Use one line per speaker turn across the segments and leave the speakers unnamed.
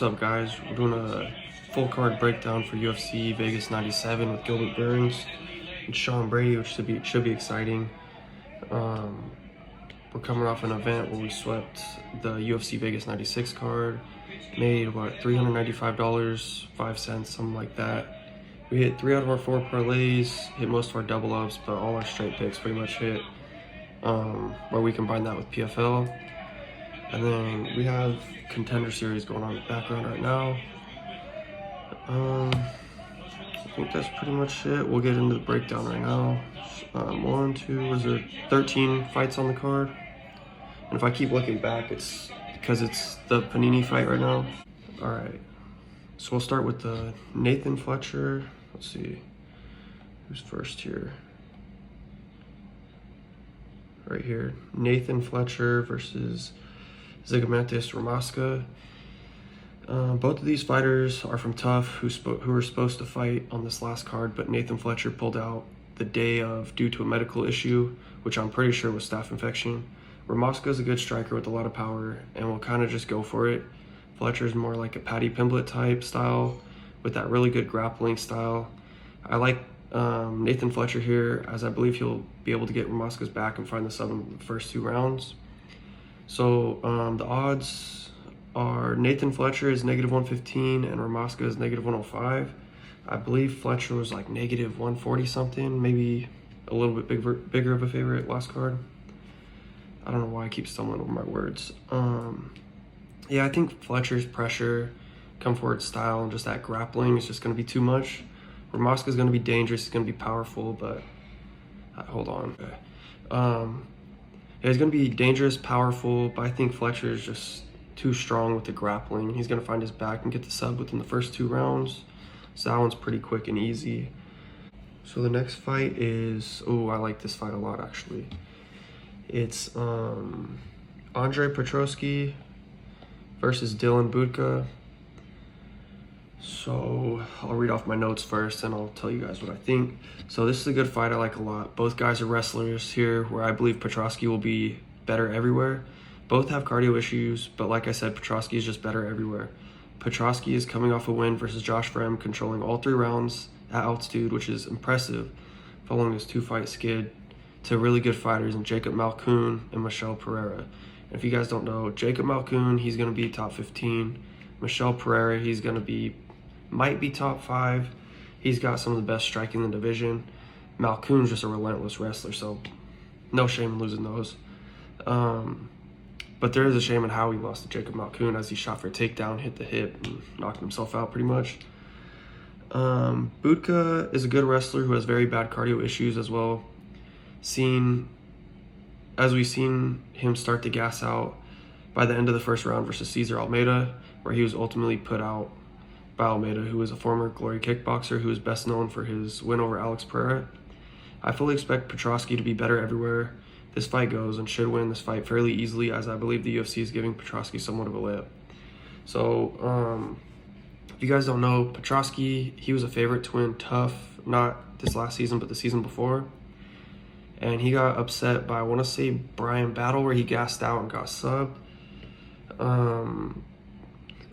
What's up, guys? We're doing a full card breakdown for UFC Vegas 97 with Gilbert and Sean Brady, which should be exciting. We're coming off an event where we swept the UFC Vegas 96 card, made what, $395.05, something like that. We hit 3 out of our 4 parlays, hit most of our double ups, but all our straight picks pretty much hit. Where we combine that with PFL. And then we have Contender Series going on in the background right now. I think that's pretty much it. We'll get into the breakdown right now. 13 fights on the card. And if I keep looking back, it's because it's the Panini fight right now. All right, so we'll start with the Nathan Fletcher. Let's see, who's first here? Right here, Nathan Fletcher versus Zygimantas Ramaska. Both of these fighters are from Tough, who were supposed to fight on this last card, but Nathan Fletcher pulled out the day of due to a medical issue, which I'm pretty sure was staph infection. Ramaska is a good striker with a lot of power and will kind of just go for it. Fletcher is more like a Paddy Pimblett type style with that really good grappling style. I like Nathan Fletcher here, as I believe he'll be able to get Ramaska's back and find the sub in the first 2 rounds. So the odds are Nathan Fletcher is -115 and Ramaska is -105. I believe Fletcher was like -140 something, maybe a little bit bigger of a favorite last card. I don't know why I keep stumbling over my words. Yeah, I think Fletcher's pressure, come forward style, and just that grappling is just going to be too much. Ramaska's going to be dangerous, he's going to be powerful, but hold on. Yeah, he's going to be dangerous, powerful, but I think Fletcher is just too strong with the grappling. He's going to find his back and get the sub within the first 2 rounds. So that one's pretty quick and easy. So the next fight is, oh, I like this fight a lot actually. It's Andrei Petroski versus Budka. So I'll read off my notes first and I'll tell you guys what I think. So this is a good fight I like a lot. Both guys are wrestlers here, where I believe Petroski will be better everywhere. Both have cardio issues, but like I said, Petroski is just better everywhere. Petroski is coming off a win versus Josh Frem, controlling all 3 rounds at altitude, which is impressive, following his 2-fight skid to really good fighters in Jacob Malkoun and Michel Pereira. And if you guys don't know, Jacob Malkoun, he's going to be top 15. Michel Pereira, he's going to be, might be top 5. He's got some of the best striking in the division. Malkoun's just a relentless wrestler, so no shame in losing those. But there is a shame in how he lost to Jacob Malkoun, as he shot for a takedown, hit the hip, and knocked himself out pretty much. Budka is a good wrestler who has very bad cardio issues as well. As we've seen him start to gas out by the end of the first round versus Cesar Almeida, where he was ultimately put out by Almeida, who is a former Glory kickboxer who is best known for his win over Alex Pereira. I fully expect Petroski to be better everywhere this fight goes and should win this fight fairly easily, as I believe the UFC is giving Petroski somewhat of a layup. So if you guys don't know, Petroski, he was a favorite to win Tough, not this last season but the season before, and he got upset by, I want to say, Brian Battle, where he gassed out and got subbed.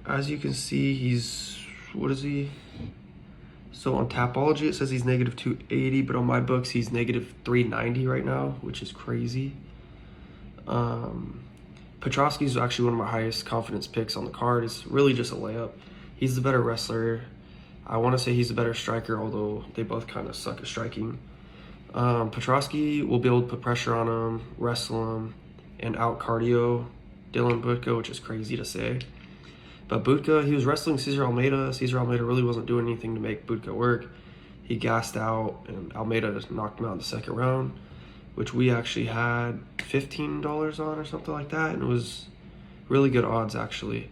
As you can see, he's, what is he? So on Tapology it says he's -280, but on my books he's -390 right now, which is crazy. Petroski is actually one of my highest confidence picks on the card. It's really just a layup. He's the better wrestler. I want to say he's the better striker, although they both kind of suck at striking. Petroski will be able to put pressure on him, wrestle him, and out cardio Budka, which is crazy to say. But Budka, he was wrestling Cesar Almeida. Cesar Almeida really wasn't doing anything to make Budka work. He gassed out, and Almeida just knocked him out in the second round, which we actually had $15 on or something like that, and it was really good odds actually.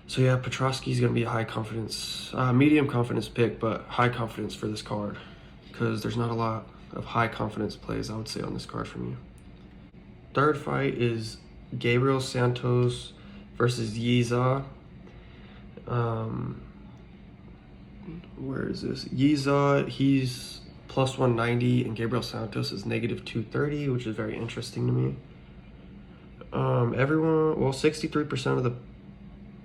So yeah, Petroski's going to be a high confidence, medium confidence pick, but high confidence for this card, because there's not a lot of high confidence plays, I would say, on this card for me. Third fight is Gabriel Santos versus Yizha. Where is this? Yizha, he's +190, and Gabriel Santos is -230, which is very interesting to me. 63% of the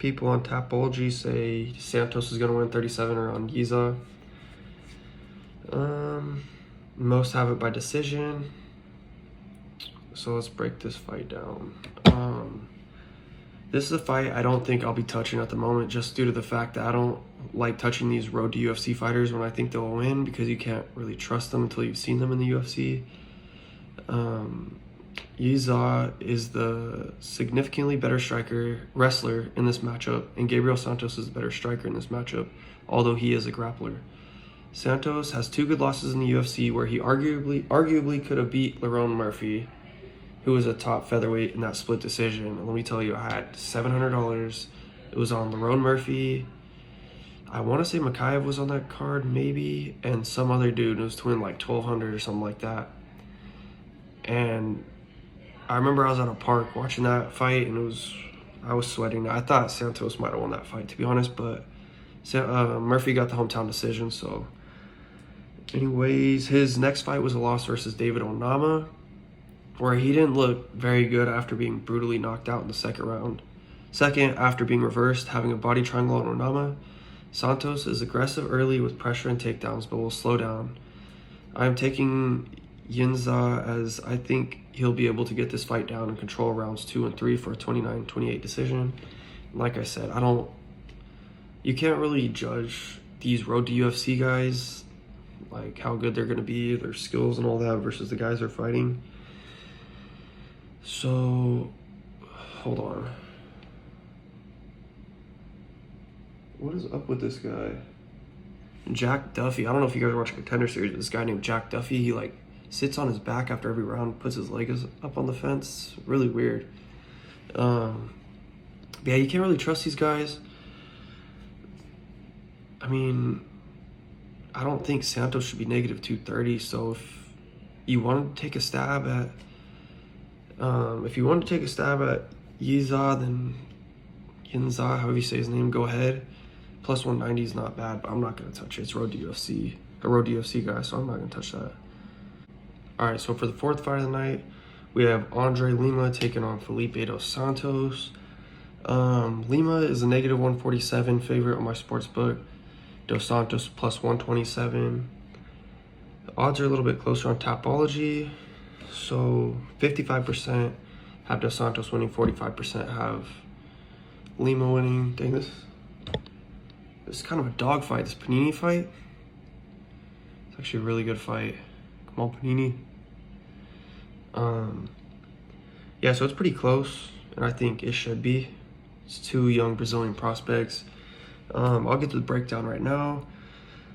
people on Tapology say Santos is going to win 37 or on Yizha. Most have it by decision. So let's break this fight down. This is a fight I don't think I'll be touching at the moment, just due to the fact that I don't like touching these road to UFC fighters when I think they'll win, because you can't really trust them until you've seen them in the UFC. Yizha is the significantly better wrestler in this matchup, and Gabriel Santos is the better striker in this matchup, although he is a grappler. Santos has 2 good losses in the UFC where he arguably could have beat Lerone Murphy, who was a top featherweight in that split decision. And let me tell you, I had $700. It was on Lerone Murphy. I want to say Makayev was on that card, maybe, and some other dude. It was to win like 1,200 or something like that. And I remember I was at a park watching that fight, and I was sweating. I thought Santos might have won that fight, to be honest, but Murphy got the hometown decision. So, anyways, his next fight was a loss versus David Onama, where he didn't look very good after being brutally knocked out in the second round. Second, after being reversed, having a body triangle on Onama, Santos is aggressive early with pressure and takedowns, but will slow down. I am taking Yizha, as I think he'll be able to get this fight down and control rounds 2 and 3 for a 29-28 decision. Like I said, you can't really judge these road to UFC guys, like how good they're going to be, their skills and all that, versus the guys they're fighting. So, hold on. What is up with this guy? Jack Duffy. I don't know if you guys are watching Contender Series. This guy named Jack Duffy, he like sits on his back after every round, puts his legs up on the fence. Really weird. Yeah, you can't really trust these guys. I mean, I don't think Santos should be negative 230. So if you want to take a stab at Yizha, then Yinza, however you say his name, go ahead. Plus 190 is not bad, but I'm not going to touch it. It's road to UFC. A road to UFC guy, so I'm not going to touch that. Alright, so for the 4th fight of the night, we have Lima taking on Felipe dos Santos. Lima is a negative 147 favorite on my sports book. Dos Santos plus 127. The odds are a little bit closer on Tapology. So 55% have Dos Santos winning, 45% have Lima winning. Dang, this is kind of a dog fight, this Panini fight. It's actually a really good fight. Come on, Panini. Yeah, so it's pretty close, and I think it should be. It's 2 young Brazilian prospects. I'll get to the breakdown right now.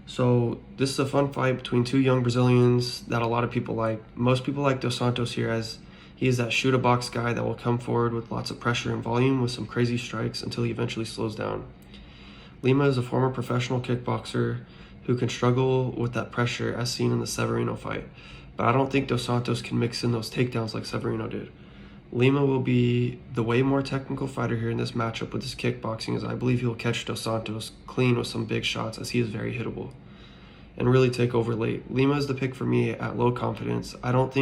So this is a fun fight between 2 young Brazilians that a lot of people like. Most people like Dos Santos here, as he is that shoot-a-box guy that will come forward with lots of pressure and volume with some crazy strikes until he eventually slows down. Lima is a former professional kickboxer who can struggle with that pressure, as seen in the Severino fight. But I don't think Dos Santos can mix in those takedowns like Severino did. Lima will be the way more technical fighter here in this matchup with his kickboxing, as I believe he'll catch Dos Santos clean with some big shots, as he is very hittable, and really take over late. Lima is the pick for me at low confidence. I don't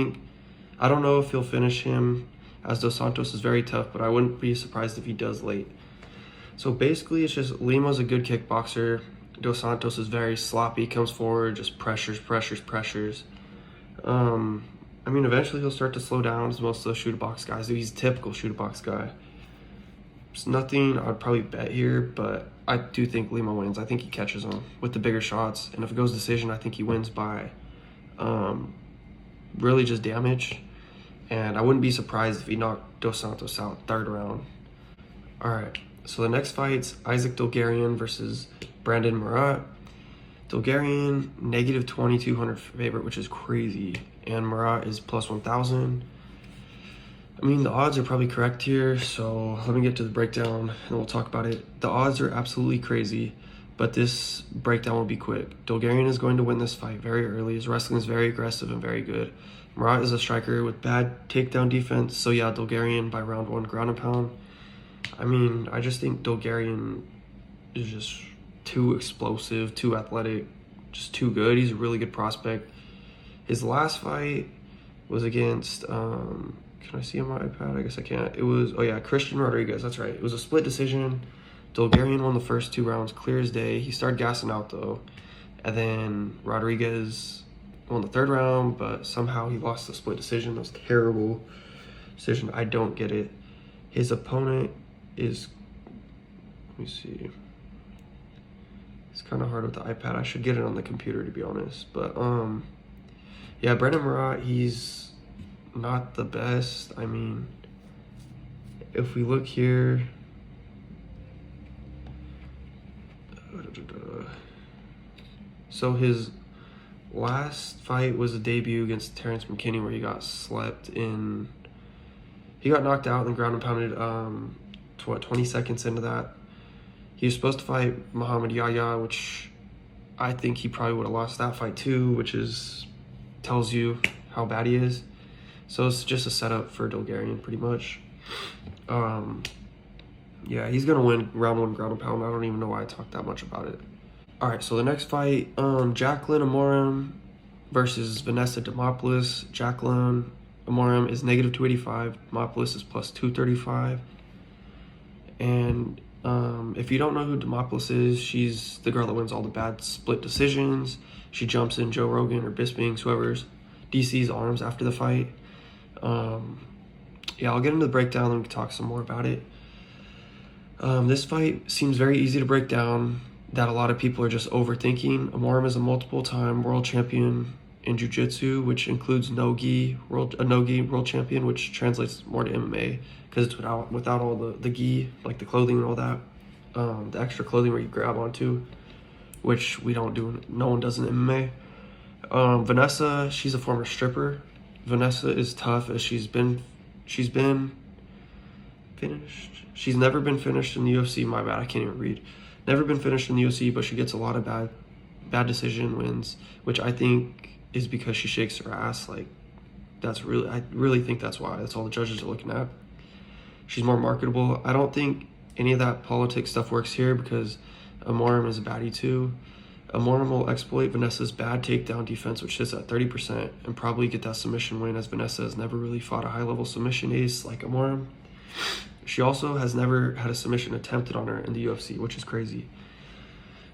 know if he'll finish him, as Dos Santos is very tough, but I wouldn't be surprised if he does late. So basically, it's just Lima's a good kickboxer. Dos Santos is very sloppy, comes forward, just pressures. I mean, eventually he'll start to slow down, as most of those shoot-a-box guys do. He's a typical shoot-a-box guy. It's nothing I'd probably bet here, but I do think Lima wins. I think he catches him with the bigger shots, and if it goes decision, I think he wins by really just damage. And I wouldn't be surprised if he knocked Dos Santos out 3rd round. All right, so the next fight's Isaac Dulgarian versus Brendon Marotte. Dulgarian, negative 2,200 favorite, which is crazy. And Marotte is plus 1,000. I mean, the odds are probably correct here, so let me get to the breakdown and we'll talk about it. The odds are absolutely crazy, but this breakdown will be quick. Dulgarian is going to win this fight very early. His wrestling is very aggressive and very good. Marotte is a striker with bad takedown defense, so yeah, Dulgarian by round 1 ground and pound. I mean, I just think Dulgarian is just too explosive, too athletic, just too good. He's a really good prospect. His last fight was against, can I see on my iPad? I guess I can't. It was, Christian Rodriguez, that's right. It was a split decision. Dulgarian won the first 2 rounds clear as day. He started gassing out though. And then Rodriguez won the 3rd round, but somehow he lost the split decision. That was a terrible decision. I don't get it. His opponent is, let me see. It's kind of hard with the iPad. I should get it on the computer to be honest. But yeah, Brendon Marotte, he's not the best. I mean, if we look here, so his last fight was a debut against Terrence McKinney where he got slept in. He got knocked out and then ground and pounded 20 seconds into that. He was supposed to fight Muhammad Yahya, which I think he probably would have lost that fight too, which tells you how bad he is. So it's just a setup for Dulgarian pretty much. Yeah, he's gonna win round 1 ground and pound. I don't even know why I talked that much about it. All right, so the next fight, Jaqueline Amorim versus Vanessa Demopoulos. Jaqueline Amorim is -285. Demopoulos is +235. And if you don't know who Demopoulos is, she's the girl that wins all the bad split decisions. She jumps in Joe Rogan or Bisping's, whoever's DC's arms after the fight. Yeah, I'll get into the breakdown and we can talk some more about it. This fight seems very easy to break down, that a lot of people are just overthinking. Amorim is a multiple-time world champion in jiu-jitsu, which includes a no-gi world champion, which translates more to MMA because it's without all the gi, like the clothing and all that, the extra clothing where you grab onto, which we don't do. No one does in MMA. Vanessa, she's a former stripper. Vanessa is tough as she's been finished. She's never been finished in the UFC. My bad, I can't even read. Never been finished in the UFC, but she gets a lot of bad decision wins, which I think is because she shakes her ass. Like, I really think that's why. That's all the judges are looking at. She's more marketable. I don't think any of that politics stuff works here because Amorim is a baddie too. Amorim will exploit Vanessa's bad takedown defense, which sits at 30%, and probably get that submission win, as Vanessa has never really fought a high-level submission ace like Amorim. She also has never had a submission attempted on her in the UFC, which is crazy.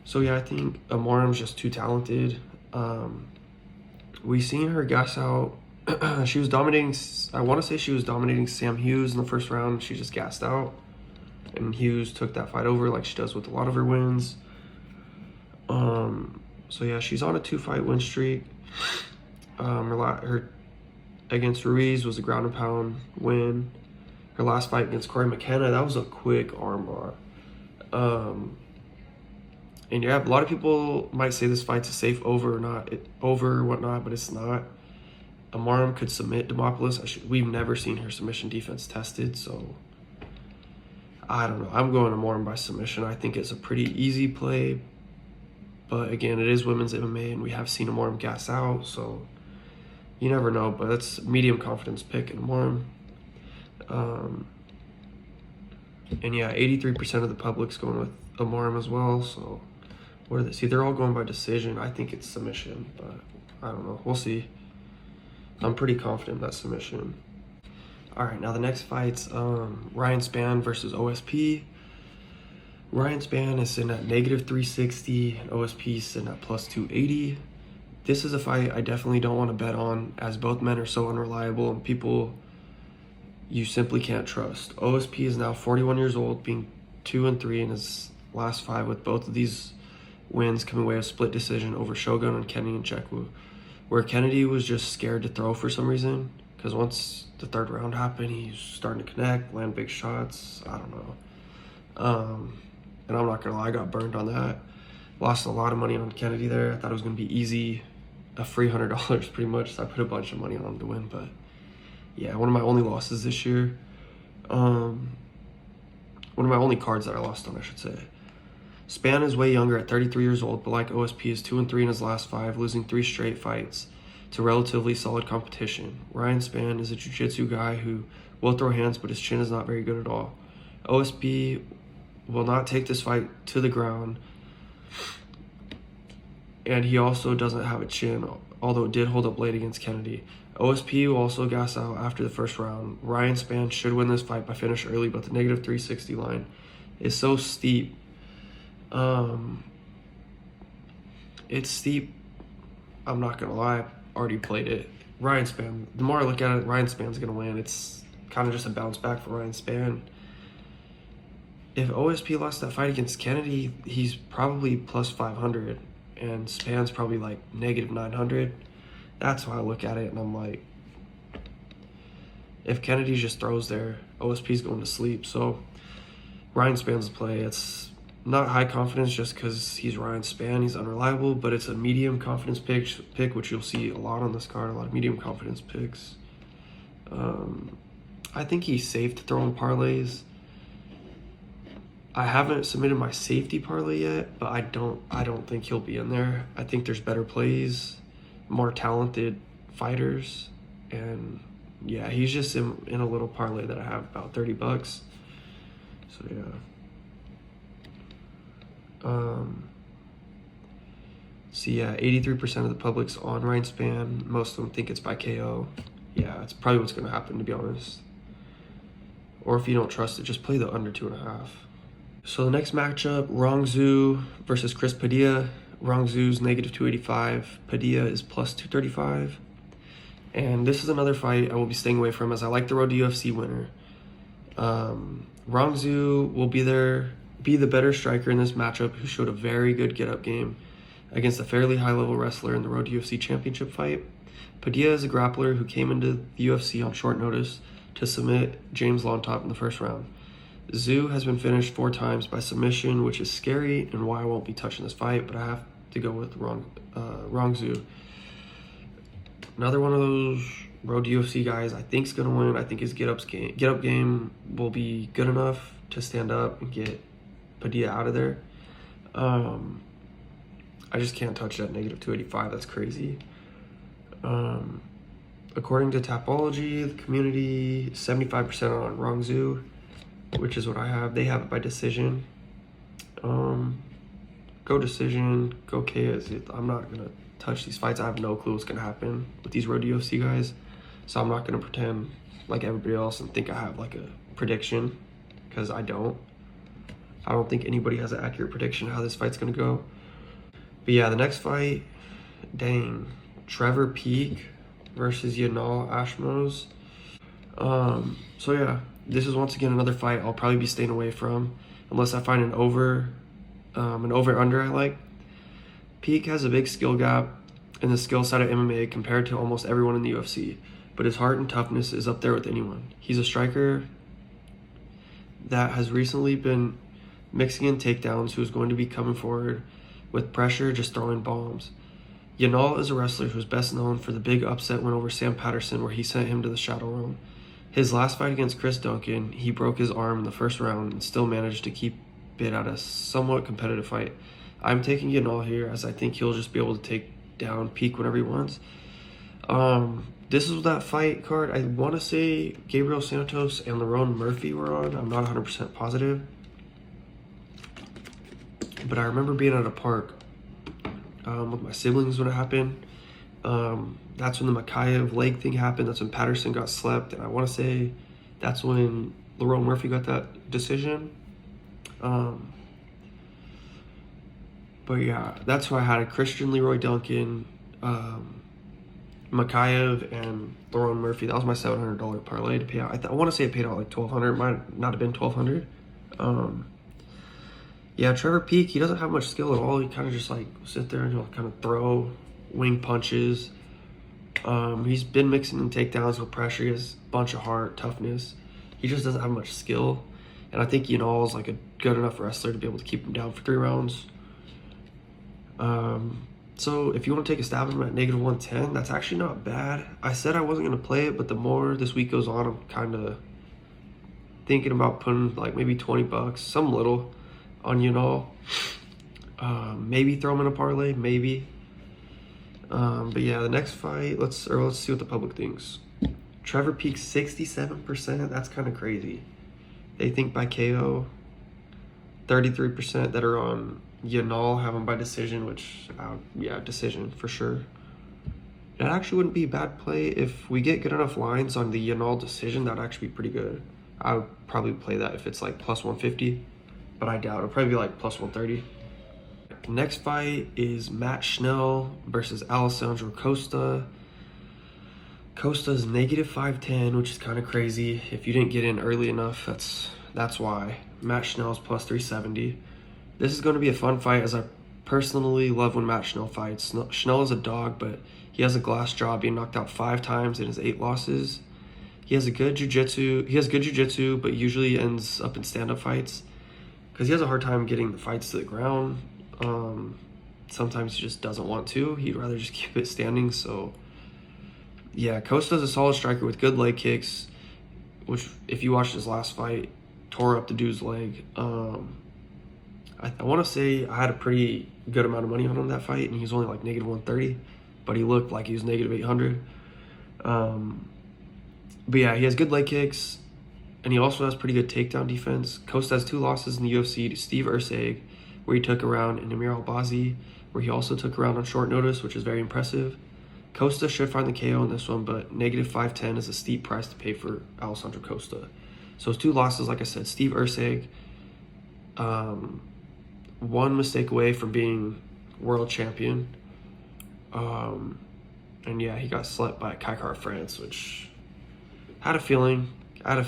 So yeah, I think Amorim's just too talented. We seen her gas out. She was dominating, I want to say she was dominating Sam Hughes in the first round. She just gassed out. And Hughes took that fight over like she does with a lot of her wins. So yeah, she's on a 2-fight win streak. Her against Ruiz was a ground and pound win. Her last fight against Corey McKenna, that was a quick armbar. And yeah, a lot of people might say this fight's a safe over or whatnot, but it's not. Amorim could submit Demopoulos. We've never seen her submission defense tested, so I don't know. I'm going Amorim by submission. I think it's a pretty easy play, but again, it is women's MMA, and we have seen Amorim gas out, so you never know. But that's a medium confidence pick in Amorim. And yeah, 83% of the public's going with Amorim as well. So what are they? See, they're all going by decision. I think it's submission, but I don't know. We'll see. I'm pretty confident in that submission. All right, now the next fight's Ryan Spann versus OSP. Ryan Spann is sitting at -360, and OSP is sitting at +280. This is a fight I definitely don't want to bet on, as both men are so unreliable and people you simply can't trust. OSP is now 41 years old, being 2-3 in his last 5, with both of these wins coming away a split decision over Shogun and Kennedy and Cheku, where Kennedy was just scared to throw for some reason, because once the 3rd round happened, he's starting to connect, land big shots. I don't know. And I'm not gonna lie, I got burned on that. Lost a lot of money on Kennedy there. I thought it was gonna be easy, a free $100 pretty much. So I put a bunch of money on him to win, but yeah, one of my only losses this year. One of my only cards that I lost on, I should say. Spann is way younger at 33 years old, but like OSP is 2-3 in his last 5, losing 3 straight fights to relatively solid competition. Ryan Spann is a jiu-jitsu guy who will throw hands, but his chin is not very good at all. OSP will not take this fight to the ground, and he also doesn't have a chin, although it did hold up late against Kennedy. OSP will also gas out after the 1st round. Ryan Spann should win this fight by finish early, but the -360 line is so steep. It's steep. I'm not gonna lie, I've already played it. Ryan Spann. The more I look at it, Ryan Spann's gonna win. It's kind of just a bounce back for Ryan Spann. If OSP lost that fight against Kennedy, he's probably plus 500, and Spann's probably like negative 900. That's why I look at it, and I'm like, if Kennedy just throws there, OSP's going to sleep. So Ryan Spann's play. It's not high confidence just because he's Ryan Spann. He's unreliable, but it's a medium confidence pick, which you'll see a lot on this card. A lot of medium confidence picks. I think he's safe to throw in parlays. I haven't submitted my safety parlay yet, but I don't think he'll be in there. I think there's better plays, more talented fighters, and yeah, he's just in a little parlay that I have about $30. So yeah. So yeah, 83% of the public's on Ryan Spann. Most of them think it's by KO. Yeah, it's probably what's gonna happen, to be honest. Or if you don't trust it, just play the under 2.5. So the next matchup, Rongzhu versus Chris Padilla. Rongzhu's negative 285. Padilla is plus 235. And this is another fight I will be staying away from, as I like the road to UFC winner. Rongzhu will be the better striker in this matchup, who showed a very good get-up game against a fairly high-level wrestler in the road to UFC championship fight. Padilla is a grappler who came into the UFC on short notice to submit James Longtop in the first round. Zhu has been finished 4 times by submission, which is scary and why I won't be touching this fight, but I have to go with Rongzhu. Another one of those road to UFC guys I think is going to win. I think his get-up game will be good enough to stand up and get Padilla out of there. I just can't touch that negative 285. That's crazy. According to Tapology, the community, 75% on Rongzhu, which is what I have. They have it by decision. Go decision, go KO. I'm not going to touch these fights. I have no clue what's going to happen with these road to UFC guys. So I'm not going to pretend like everybody else and think I have like a prediction, because I don't. I don't think anybody has an accurate prediction how this fight's going to go. But yeah, the next fight, dang. Trevor Peak versus Yanal Ashmouz. So yeah, this is once again another fight I'll probably be staying away from unless I find an over-under I like. Peak has a big skill gap in the skill side of MMA compared to almost everyone in the UFC, but his heart and toughness is up there with anyone. He's a striker that has recently been mixing in takedowns, who is going to be coming forward with pressure, just throwing bombs. Yanal is a wrestler who's best known for the big upset win over Sam Patterson, where he sent him to the shadow realm. His last fight against Chris Duncan, he broke his arm in the first round and still managed to keep it at a somewhat competitive fight. I'm taking Yanal here, as I think he'll just be able to take down Peak whenever he wants. This is that fight card. I want to say Gabriel Santos and Lerone Murphy were on. I'm not 100% positive. But I remember being at a park with my siblings when it happened. That's when the Makayev leg thing happened. That's when Patterson got slept. And I want to say that's when Lerone Murphy got that decision. But yeah, that's who I had. Christian Leroy Duncan, Makayev, and Lerone Murphy. That was my $700 parlay to pay out. I want to say it paid out like $1,200. It might not have been $1,200. Yeah, Trevor Peak, he doesn't have much skill at all. He kind of just like sit there and he'll kind of throw wing punches. He's been mixing in takedowns with pressure. He has a bunch of heart, toughness. He just doesn't have much skill. And I think Yanal is like a good enough wrestler to be able to keep him down for 3 rounds. So if you want to take a stab at him at negative 110, that's actually not bad. I said I wasn't going to play it, but the more this week goes on, I'm kind of thinking about putting like maybe $20, some little, on Yanal. Maybe throw him in a parlay, maybe. But yeah, the next fight, let's see what the public thinks. Trevor Peak 67%. That's kind of crazy. They think by KO. 33% that are on Yanal have him by decision, which yeah, decision for sure. That actually wouldn't be a bad play. If we get good enough lines on the Yanal decision, that'd actually be pretty good. I would probably play that if it's like plus 150. but I doubt. It'll probably be like plus 130. Next fight is Matt Schnell versus Alessandro Costa. Costa's negative 510, which is kind of crazy. If you didn't get in early enough, that's why. Matt Schnell's plus 370. This is going to be a fun fight, as I personally love when Matt Schnell fights. Schnell is a dog, but he has a glass jaw, being knocked out 5 times in his 8 losses. He has good jiu-jitsu, but usually ends up in stand-up fights because he has a hard time getting the fights to the ground. Sometimes he just doesn't want to. He'd rather just keep it standing. So yeah, Costa's a solid striker with good leg kicks, which if you watched his last fight, tore up the dude's leg. I want to say I had a pretty good amount of money on him that fight, and he was only like negative 130, but he looked like he was negative 800. But yeah, he has good leg kicks, and he also has pretty good takedown defense. Costa has 2 losses in the UFC to Steve Ursig, where he took a round, and Amir Albazi, where he also took a round on short notice, which is very impressive. Costa should find the KO in this one, but negative 510 is a steep price to pay for Alessandro Costa. So his 2 losses, like I said, Steve Ursig, 1 mistake away from being world champion. And yeah, he got slept by Kai France, which had a feeling. I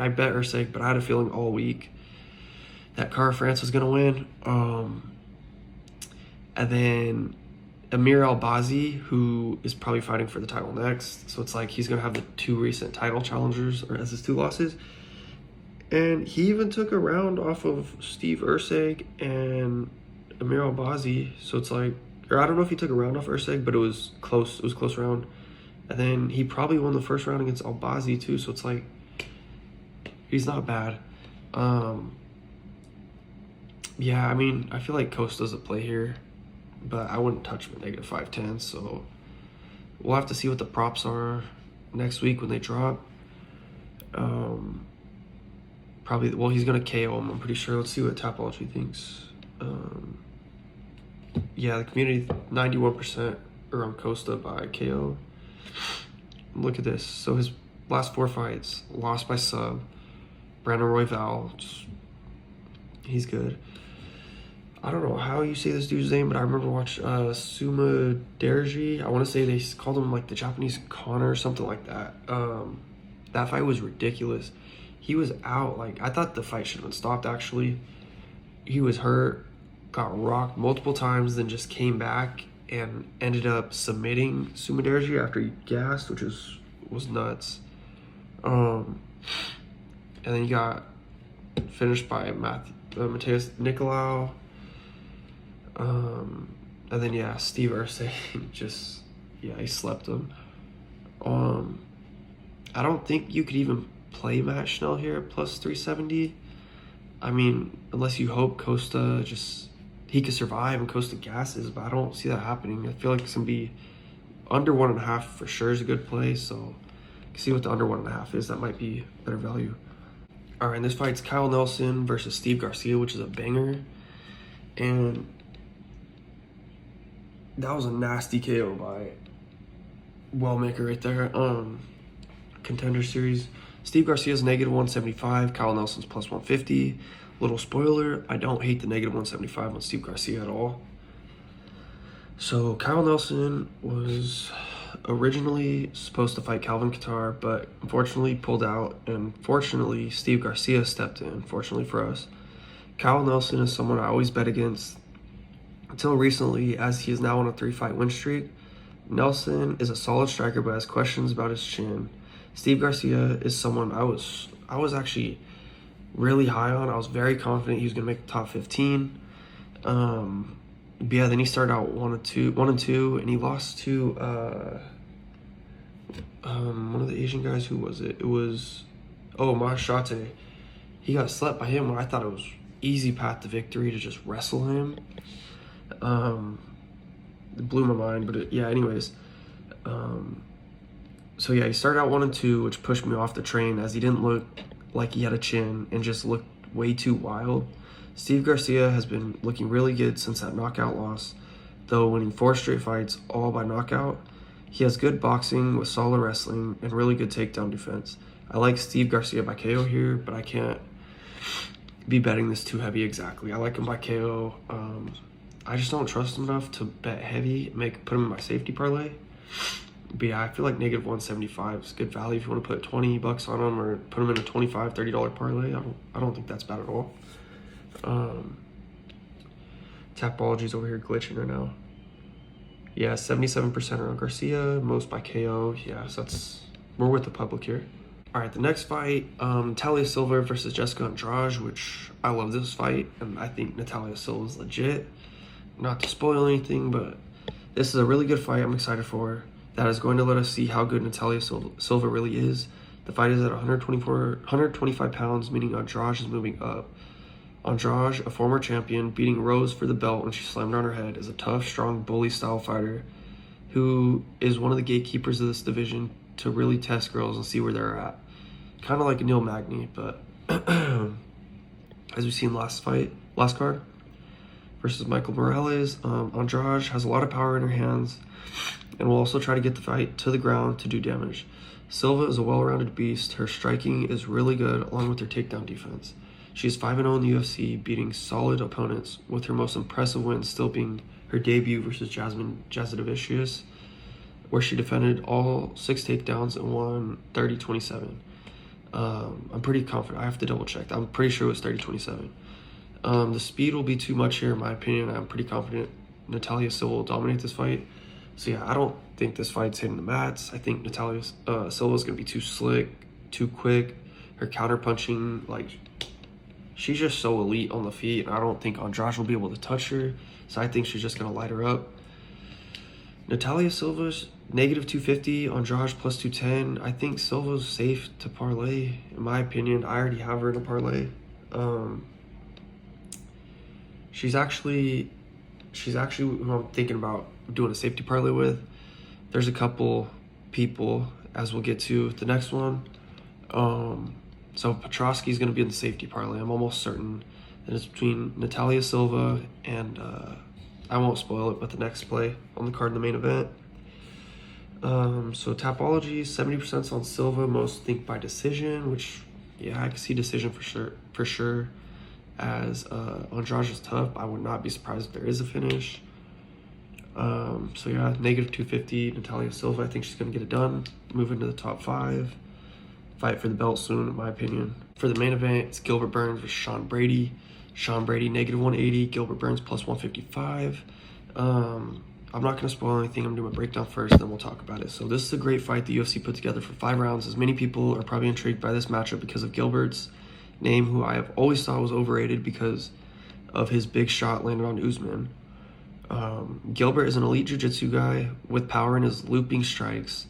bet Ursig, but I had a feeling all week that Cara France was going to win. And then Amir Albazi, who is probably fighting for the title next. So it's like he's going to have the 2 recent title challengers or as his 2 losses. And he even took a round off of Steve Ursig and Amir Albazi. So it's like, or I don't know if he took a round off Ursig, but it was close. It was a close round. And then he probably won the first round against Albazi too. So it's like, he's not bad. Yeah, I mean, I feel like Costa's a play here, but I wouldn't touch him at negative 510. So we'll have to see what the props are next week when they drop. Probably, well, he's going to KO him, I'm pretty sure. Let's see what Tapology thinks. Yeah, the community, 91% are on Costa by KO. Look at this. So his last 4 fights, lost by sub. Brandon Royval, he's good. I don't know how you say this dude's name, but I remember watching Suma Derji. I want to say they called him like the Japanese Connor or something like that. That fight was ridiculous. He was out. Like, I thought the fight should have been stopped, actually. He was hurt, got rocked multiple times, then just came back and ended up submitting Suma Derji after he gassed, which was nuts. And then he got finished by Mateus Nicolau. And then, yeah, Steve Ursig just, yeah, he slept him. I don't think you could even play Matt Schnell here at plus 370. I mean, unless you hope Costa he could survive and Costa gasses, but I don't see that happening. I feel like it's going to be under 1.5 for sure is a good play, so you can see what the under 1.5 is. That might be better value. All right, and this fight's Kyle Nelson versus Steve Garcia, which is a banger. And that was a nasty KO by Wellmaker right there. Contender series. Steve Garcia's negative 175. Kyle Nelson's plus 150. Little spoiler, I don't hate the negative 175 on Steve Garcia at all. So Kyle Nelson was originally supposed to fight Calvin Kattar, but unfortunately pulled out, and fortunately Steve Garcia stepped in, fortunately for us. Kyle Nelson is someone I always bet against until recently, as he is now on a 3-fight win streak. Nelson is a solid striker but has questions about his chin. Steve Garcia is someone I was actually really high on. I was very confident he was going to make the top 15. But yeah, then he started out 1-2, and he lost to one of the Asian guys. Who was it? It was Marotte. He got slept by him when I thought it was easy path to victory to just wrestle him. It blew my mind, but yeah. Anyways, so yeah, he started out 1-2, which pushed me off the train as he didn't look like he had a chin and just looked way too wild. Steve Garcia has been looking really good since that knockout loss, though winning 4 straight fights, all by knockout. He has good boxing with solid wrestling and really good takedown defense. I like Steve Garcia by KO here, but I can't be betting this too heavy exactly. I like him by KO. I just don't trust him enough to bet heavy, put him in my safety parlay. But yeah, I feel like negative 175 is good value if you want to put 20 bucks on him or put him in a $25, $30 parlay. I don't think that's bad at all. Tapology's over here glitching right now. Yeah, 77% are on Garcia, most by KO. Yeah, so we're with the public here. All right, the next fight, Natalia Silva versus Jessica Andrade, which I love this fight, and I think Natalia Silva is legit. Not to spoil anything, but this is a really good fight I'm excited for. That is going to let us see how good Natalia Silva really is. The fight is at 125 pounds, meaning Andrade is moving up. Andrade, a former champion, beating Rose for the belt when she slammed on her head, is a tough, strong, bully-style fighter who is one of the gatekeepers of this division to really test girls and see where they're at. Kind of like Neil Magny, but as we've seen last card, versus Michael Morales, Andrade has a lot of power in her hands and will also try to get the fight to the ground to do damage. Silva is a well-rounded beast. Her striking is really good along with her takedown defense. She is 5-0 in the UFC, beating solid opponents, with her most impressive win still being her debut versus Jasmine Jasudavicius, where she defended all 6 takedowns and won 30-27. I'm pretty confident. I have to double check. I'm pretty sure it was 30-27. The speed will be too much here, in my opinion. I'm pretty confident Natalia Silva will dominate this fight. So yeah, I don't think this fight's hitting the mats. I think Natalia Silva is going to be too slick, too quick. Her counter punching, like, she's just so elite on the feet, and I don't think Andrade will be able to touch her. So I think she's just going to light her up. Natalia Silva's negative 250, Andrade plus 210. I think Silva's safe to parlay, in my opinion. I already have her in a parlay. She's actually who I'm thinking about doing a safety parlay with. There's a couple people, as we'll get to the next one. So Petroski is going to be in the safety parlay. I'm almost certain that it's between Natalia Silva and I won't spoil it, but the next play on the card in the main event. So Tapology, 70% on Silva, most think by decision, which, yeah, I can see decision for sure. As Andrade is tough, I would not be surprised if there is a finish. So yeah, negative 250, Natalia Silva, I think she's going to get it done. Move into the top 5. Fight for the belt soon, in my opinion. For the main event, it's Gilbert Burns versus Sean Brady. Sean Brady, negative 180, Gilbert Burns, plus 155. I'm not going to spoil anything. I'm doing a breakdown first, then we'll talk about it. So this is a great fight the UFC put together for 5 rounds. As many people are probably intrigued by this matchup because of Gilbert's name, who I have always thought was overrated because of his big shot landed on Usman. Gilbert is an elite jiu-jitsu guy with power in his looping strikes.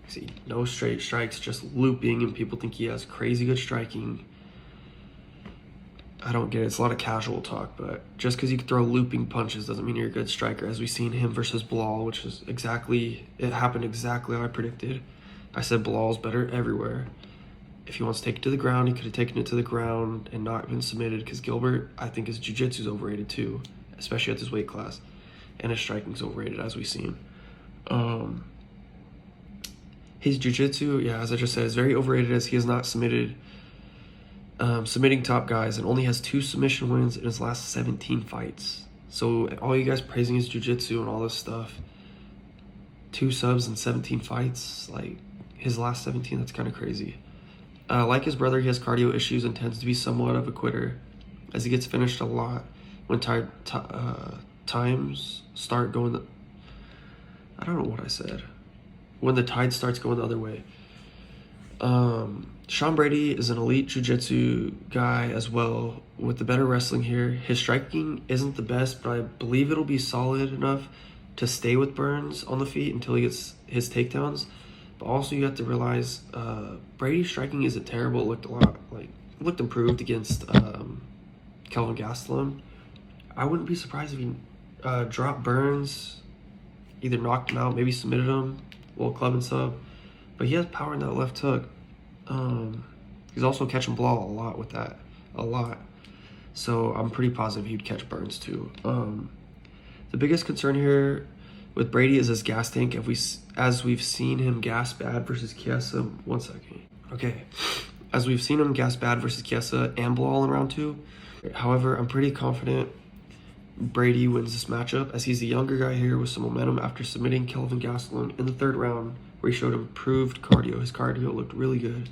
See, no straight strikes, just looping, and people think he has crazy good striking. I don't get it. It's a lot of casual talk, but just because you can throw looping punches doesn't mean you're a good striker, as we've seen him versus Bilal, which is it happened exactly how I predicted. I said Bilal's better everywhere. If he wants to take it to the ground, he could have taken it to the ground and not been submitted, because Gilbert, I think his jiu-jitsu is overrated too, especially at this weight class, and his striking's overrated, as we've seen. His jiu-jitsu, yeah, as I just said, is very overrated, as he has not submitting top guys and only has 2 submission wins in his last 17 fights. So all you guys praising his jiu-jitsu and all this stuff, 2 subs and 17 fights, like his last 17, that's kind of crazy. Like his brother, he has cardio issues and tends to be somewhat of a quitter, as he gets finished a lot when times start going I don't know what I said. When the tide starts going the other way. Sean Brady is an elite jiu-jitsu guy as well, with the better wrestling here. His striking isn't the best, but I believe it'll be solid enough to stay with Burns on the feet until he gets his takedowns. But also you have to realize Brady's striking isn't terrible. It looked improved against Kelvin Gastelum. I wouldn't be surprised if he dropped Burns, either knocked him out, maybe submitted him, little club and sub. But he has power in that left hook. He's also catching Bilal a lot with that, a lot. So I'm pretty positive he'd catch Burns too. The biggest concern here with Brady is his gas tank. As we've seen him gas bad versus Chiesa. 1 second. Okay. as we've seen him gas bad versus Chiesa and Bilal in round 2. However, I'm pretty confident Brady wins this matchup, as he's the younger guy here with some momentum after submitting Kelvin Gastelum in the 3rd round, where he showed improved cardio. His cardio looked really good,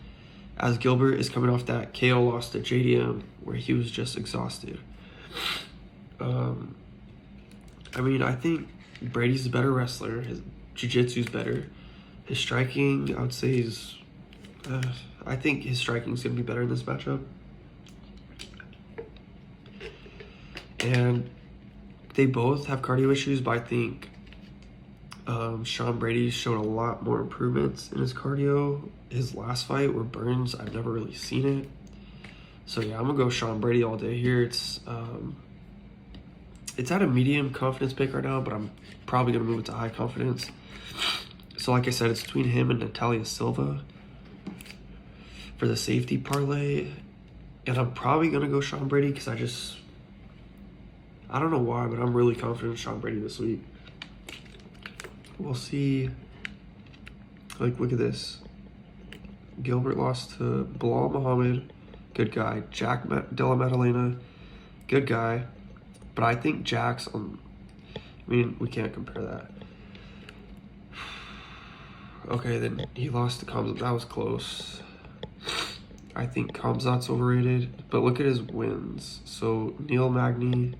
as Gilbert is coming off that KO loss to JDM, where he was just exhausted. I mean, I think Brady's a better wrestler. His jiu-jitsu's better. His striking, I would say, is... I think his striking is going to be better in this matchup. And they both have cardio issues, but I think Sean Brady showed a lot more improvements in his cardio. His last fight where Burns, I've never really seen it. So yeah, I'm going to go Sean Brady all day here. It's at a medium confidence pick right now, but I'm probably going to move it to high confidence. So like I said, it's between him and Natalia Silva for the safety parlay. And I'm probably going to go Sean Brady because I don't know why, but I'm really confident in Sean Brady this week. We'll see. Like, look at this. Gilbert lost to Bilal Muhammad. Good guy. Jack Della Maddalena. Good guy. But I think Jack's on... I mean, we can't compare that. Okay, then he lost to Kamzat. That was close. I think Kamzat's overrated. But look at his wins. So, Neil Magny,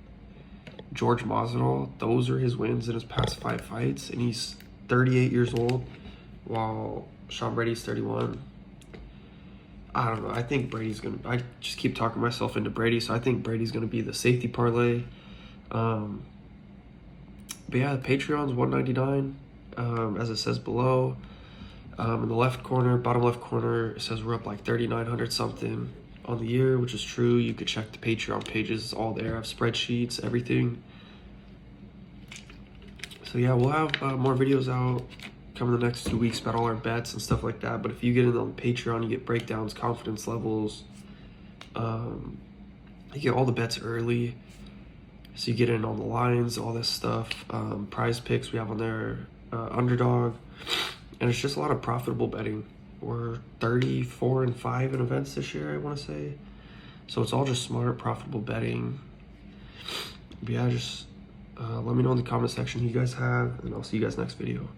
George Masvidal, those are his wins in his past 5 fights. And he's 38 years old, while Sean Brady's 31. I don't know. I think Brady's going to... I just keep talking myself into Brady, so I think Brady's going to be the safety parlay. But yeah, the Patreon's $199, as it says below. In the left corner, bottom left corner, it says we're up like 3,900 something on the year, which is true. You could check the Patreon pages, it's all there. I have spreadsheets, everything. So yeah, we'll have more videos out coming the next 2 weeks about all our bets and stuff like that. But if you get in on Patreon, you get breakdowns, confidence levels. You get all the bets early. So you get in on the lines, all this stuff. Prize picks we have on there, underdog. And it's just a lot of profitable betting. We're 34-5 in events this year, I want to say. So it's all just smart, profitable betting. But yeah, just let me know in the comment section who you guys have, and I'll see you guys next video.